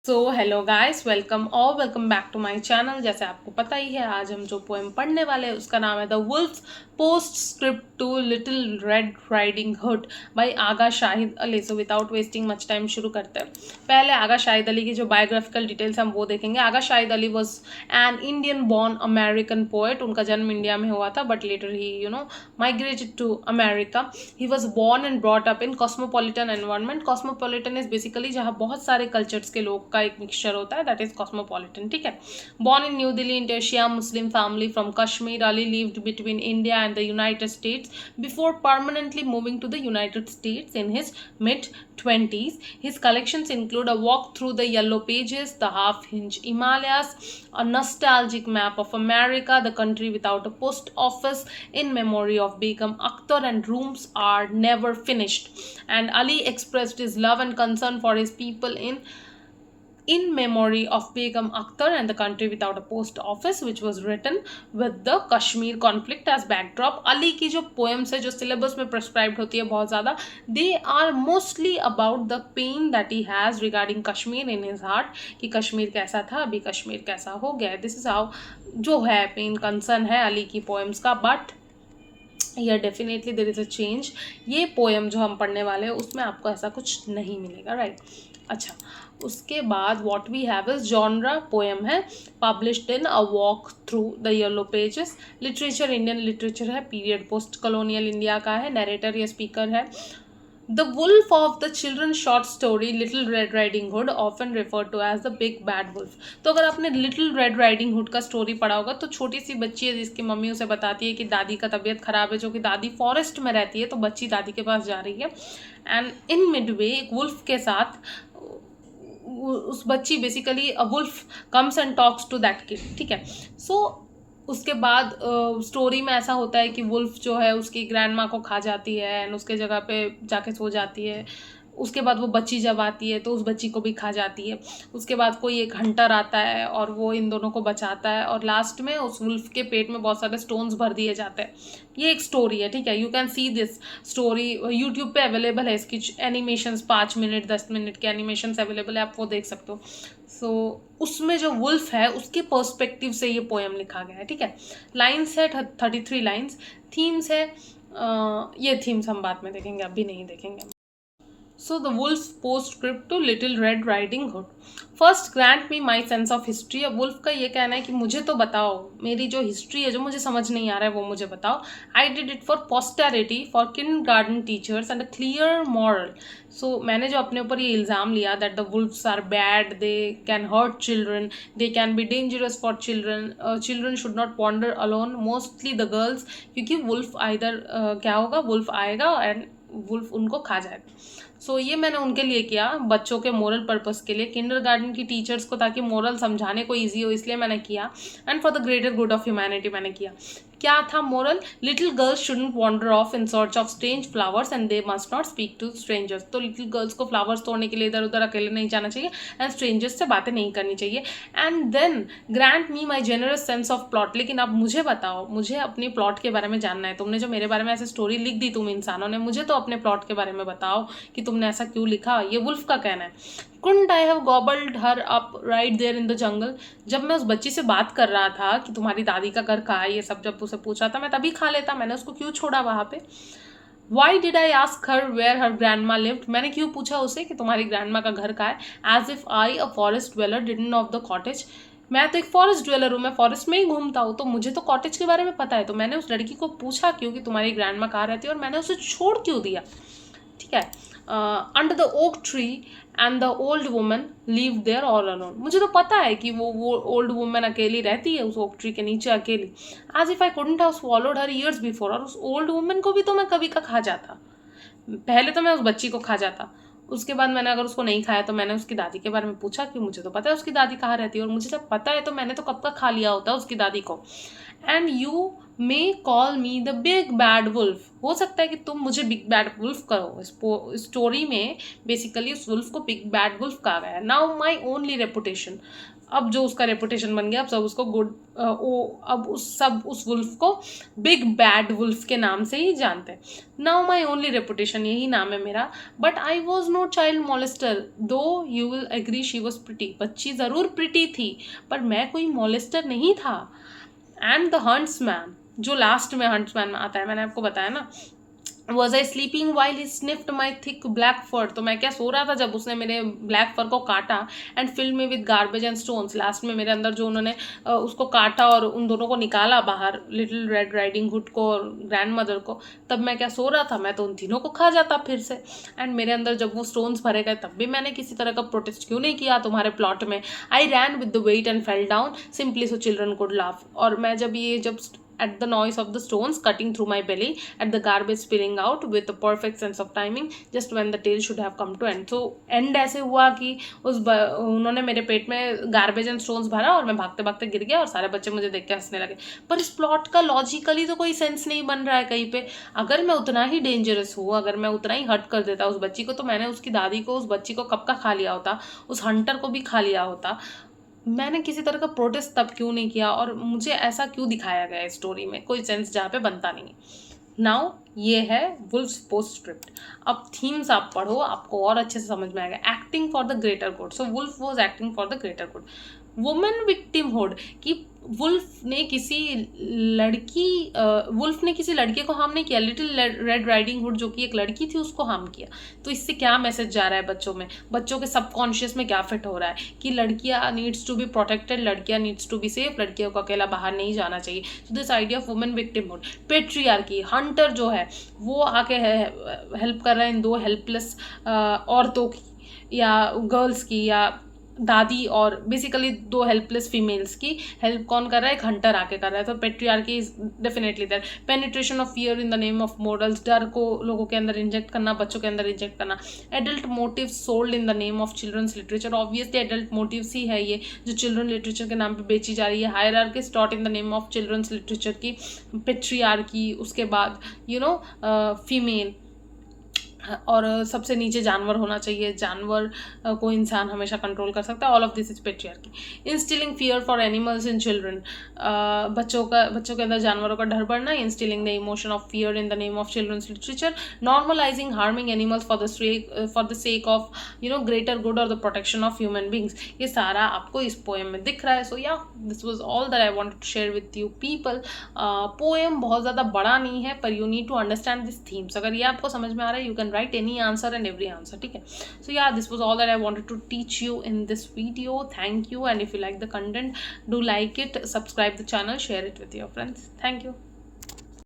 So hello guys, welcome back to my channel. जैसे आपको पता ही है, आज हम जो पोएम पढ़ने वाले हैं उसका नाम है the wolf's postscript to little red riding hood by Agha Shahid Ali. So without wasting much time शुरू करते हैं। पहले आगा शाहिद अली की जो बायोग्राफिकल डिटेल्स हम वो देखेंगे। Agha Shahid Ali was an Indian born American poet. उनका जन्म इंडिया में हुआ था, but later he migrated to America. He was born and brought up in cosmopolitan environment. Cosmopolitan is basically जहाँ बहुत सारे कल्चर्स के लोग का एक मिक्सचर होता है, दैट इज कॉस्मोपॉलिटन। ठीक है। Born in New Delhi into Shia Muslim family from Kashmir, Ali lived between India and the United States before permanently moving to the United States in his mid-20s. His collections include a walk through the Yellow Pages, the Half-Hinge Himalayas, a nostalgic map of America, the country without a post office, in memory of Begum Akhtar, and Rooms Are Never Finished. And Ali expressed his love and concern for his people in memory of Begum Akhtar and the country without a post office, which was written with the Kashmir conflict as backdrop. Ali की जो poems है जो syllabus में prescribed होती है बहुत ज़्यादा, they are mostly about the pain that he has regarding Kashmir in his heart, कि कश्मीर कैसा था, अभी कश्मीर कैसा हो गया। दिस इज हाउ जो है पेन कंसर्न है अली की पोएम्स का। But definitely there is a change. ये पोएम जो हम पढ़ने वाले हैं उसमें आपको ऐसा कुछ नहीं मिलेगा, राइट। अच्छा, उसके बाद what we have is genre poem है, published in a walk through the yellow pages. Literature Indian literature है, पीरियड पोस्ट कॉलोनियल इंडिया का है। नरेटर या स्पीकर है the wolf of the children short story little red riding hood, often referred to as the big bad wolf. तो अगर आपने little red riding hood का story पढ़ा होगा तो छोटी सी बच्ची है जिसकी मम्मी उसे बताती है कि दादी का तबीयत खराब है, जो कि दादी फॉरेस्ट में रहती है, तो बच्ची दादी के पास जा रही है एंड इन मिडवे एक वुल्फ के साथ उस बच्ची basically a wolf comes and talks to that kid. ठीक है। सो उसके बाद स्टोरी में ऐसा होता है कि वुल्फ जो है उसकी ग्रैंड माँ को खा जाती है एंड उसके जगह पे जाके सो जाती है। उसके बाद वो बच्ची जब आती है तो उस बच्ची को भी खा जाती है। उसके बाद कोई एक हंटर आता है और वो इन दोनों को बचाता है और लास्ट में उस वुल्फ के पेट में बहुत सारे स्टोन्स भर दिए जाते हैं। ये एक स्टोरी है, ठीक है। You can see this story, YouTube पे अवेलेबल है। इसकी एनिमेशंस 5 मिनट 10 मिनट के एनिमेशंस अवेलेबल है, आप वो देख सकते हो। सो उसमें जो वुल्फ है उसके पर्सपेक्टिव से ये पोएम लिखा गया है, ठीक है। लाइन्स है 33 लाइन्स। थीम्स है ये थीम्स हम बाद में देखेंगे, अभी नहीं देखेंगे। So the wolf's postscript to Little Red Riding Hood. First grant me my sense of history. अब वुल्फ का ये कहना है कि मुझे तो बताओ, मेरी जो हिस्ट्री है जो मुझे समझ नहीं आ रहा है वो मुझे बताओ। I did it for posterity, for kindergarten teachers and a clear moral. So मैंने जो अपने ऊपर ये इल्ज़ाम लिया that the wolves are bad, they can hurt children, they can be dangerous for children, children should not wander alone, mostly the girls, क्योंकि wolf either क्या होगा, वुल्फ आएगा एंड वुल्फ उनको खा जाएगा। सो ये मैंने उनके लिए किया, बच्चों के मोरल पर्पस के लिए, किंडरगार्टन की टीचर्स को, ताकि मोरल समझाने को इजी हो, इसलिए मैंने किया। And for the greater good of humanity मैंने किया। क्या था मोरल? Little girls shouldn't wander off in search of strange flowers and they must not speak to strangers. तो लिटिल गर्ल्स को फ्लावर्स तोड़ने के लिए इधर उधर अकेले नहीं जाना चाहिए एंड स्ट्रेंजर्स से बातें नहीं करनी चाहिए। And then grant me my generous sense of plot. लेकिन अब मुझे बताओ, मुझे अपनी प्लॉट के बारे में जानना है। तुमने जो मेरे बारे में ऐसे स्टोरी लिख दी तुम इंसानों ने, मुझे तो अपने प्लॉट के बारे में बताओ कि तुमने ऐसा क्यों लिखा। ये वुल्फ का कहना है। Couldn't I have gobbled her up right there in the jungle? जब मैं उस बच्ची से बात कर रहा था कि तुम्हारी दादी का घर कहाँ है, ये सब जब उसे पूछा था, मैं तभी खा लेता। मैंने उसको क्यों छोड़ा वहाँ पे? Why did I ask her where her grandma lived? मैंने क्यों पूछा उसे कि तुम्हारी ग्रैंडमा का घर कहाँ है? As if I, a forest dweller, didn't know of the cottage. मैं तो एक फॉरेस्ट ड्वेलर हूँ, मैं फॉरेस्ट में ही घूमता हूँ, तो मुझे तो कॉटेज के बारे में पता है। तो मैंने उस लड़की को पूछा क्यों कि तुम्हारी ग्रैंडमा कहाँ रहती है, और मैंने उसे छोड़ क्यों दिया, ठीक है। Under the oak tree and the old woman live there all alone. मुझे तो पता है कि वो ओल्ड वुमन अकेली रहती है उस ओक ट्री के नीचे अकेली। As if I couldn't have swallowed her ears before. और उस ओल्ड वुमन को भी तो मैं कभी का खा जाता। पहले तो मैं उस बच्ची को खा जाता, उसके बाद मैंने अगर उसको नहीं खाया तो मैंने उसकी दादी के बारे में पूछा कि मुझे तो पता है उसकी दादी कहाँ रहती है, और मुझे जब पता है तो मैंने तो कब का खा लिया होता उसकी दादी को। And you may call me the big bad wolf, हो सकता है कि तुम मुझे बिग बैड वुल्फ करो। इस स्टोरी में बेसिकली उस वुल्फ को बिग बैड वुल्फ कहा गया है। नाउ माई ओनली रेपुटेशन, अब जो उसका रेपुटेशन बन गया, अब सब उसको अब उस वुल्फ को बिग बैड वुल्फ के नाम से ही जानते हैं। नाउ माई ओनली रेपुटेशन, यही नाम है मेरा। But I was no child molester, though you will agree she was pretty, बच्ची ज़रूर प्रिटी थी पर मैं कोई मॉलेस्टर नहीं था। एंड द हंट्समैन, जो लास्ट में हंट्समैन में आता है, मैंने आपको बताया ना, was I sleeping while he sniffed my thick black fur, तो मैं क्या सो रहा था जब उसने मेरे ब्लैक फर को काटा। एंड फिल्ड में with garbage and stones, last में मेरे अंदर जो उन्होंने उसको काटा और उन दोनों को निकाला बाहर, लिटिल रेड राइडिंग हुड को और ग्रैंड मदर को, तब मैं क्या सो रहा था, मैं तो उन तीनों को खा जाता फिर से। एंड मेरे अंदर जब वो स्टोन्स भरे गए तब भी मैंने किसी तरह का प्रोटेस्ट क्यों नहीं किया तुम्हारे प्लॉट में। I ran with the wet and fell down simply so children could laugh, और मैं जब at the noise of the stones cutting through my belly, at the garbage spilling out with a perfect sense of timing, just when the tale should have come to end. So end ऐसे हुआ कि उन्होंने मेरे पेट में garbage and stones भरा और मैं भागते भागते गिर गया और सारे बच्चे मुझे देख के हंसने लगे। पर इस प्लॉट का लॉजिकली तो कोई सेंस नहीं बन रहा है कहीं पे। अगर मैं उतना ही डेंजरस हूँ, अगर मैं उतना ही हर्ट कर देता उस बच्ची को, तो मैंने उसकी दादी को, उस बच्ची को कब का खा लिया होता, उस हंटर को भी खा लिया होता। मैंने किसी तरह का प्रोटेस्ट तब क्यों नहीं किया, और मुझे ऐसा क्यों दिखाया गया है स्टोरी में, कोई सेंस जहाँ पे बनता नहीं है। नाउ ये है वुल्फ्स पोस्टस्क्रिप्ट। अब थीम्स आप पढ़ो, आपको और अच्छे से समझ में आएगा। Acting for the greater good, so wolf was acting for the greater good. Women victimhood, कि वुल्फ ने किसी लड़के को हार्म नहीं किया, लिटिल रेड राइडिंग हुड जो कि एक लड़की थी उसको हार्म किया। तो इससे क्या मैसेज जा रहा है बच्चों में, बच्चों के सबकॉन्शियस में क्या फिट हो रहा है कि लड़कियां नीड्स टू बी प्रोटेक्टेड, लड़कियां नीड्स टू बी सेफ, लड़कियों को अकेला बाहर नहीं जाना चाहिए। So this idea of women victimhood. Patriarchy, Hunter जो है वो आके हेल्प कर रहा है इन दो हेल्पलेस औरतों की या गर्ल्स की या दादी, और बेसिकली दो हेल्पलेस फीमेल्स की हेल्प कौन कर रहा है, एक हंटर आके कर रहा है। तो patriarchy is definitely there. Penetration of fear in the name of morals, डर को लोगों के अंदर इंजेक्ट करना, बच्चों के अंदर इंजेक्ट करना। Adult motives sold in the name of children's literature, obviously adult motives ही है ये जो चिल्ड्रन लिटरेचर के नाम पे बेची जा रही है। Hierarchy taught in the name of children's literature की। पेट्रियार्की, उसके बाद फीमेल, और सबसे नीचे जानवर होना चाहिए, जानवर को इंसान हमेशा कंट्रोल कर सकता है। All of this is patriarchy. Instilling fear for animals in children, बच्चों के अंदर जानवरों का डर बढ़ना। Instilling the emotion of fear in the name of children's literature. Normalizing harming animals for the sake of greater good और the protection of human beings. ये सारा आपको इस पोएम में दिख रहा है। So yeah this was all that I wanted to share with you people. Poem बहुत ज़्यादा बड़ा नहीं है, पर you need to understand this themes. अगर ये आपको समझ में आ रहा है, you can write any answer and every answer, ठीक है। So yeah, this was all that I wanted to teach you in this video. Thank you, and if you like the content, do like it, subscribe the channel, share it with your friends. Thank you.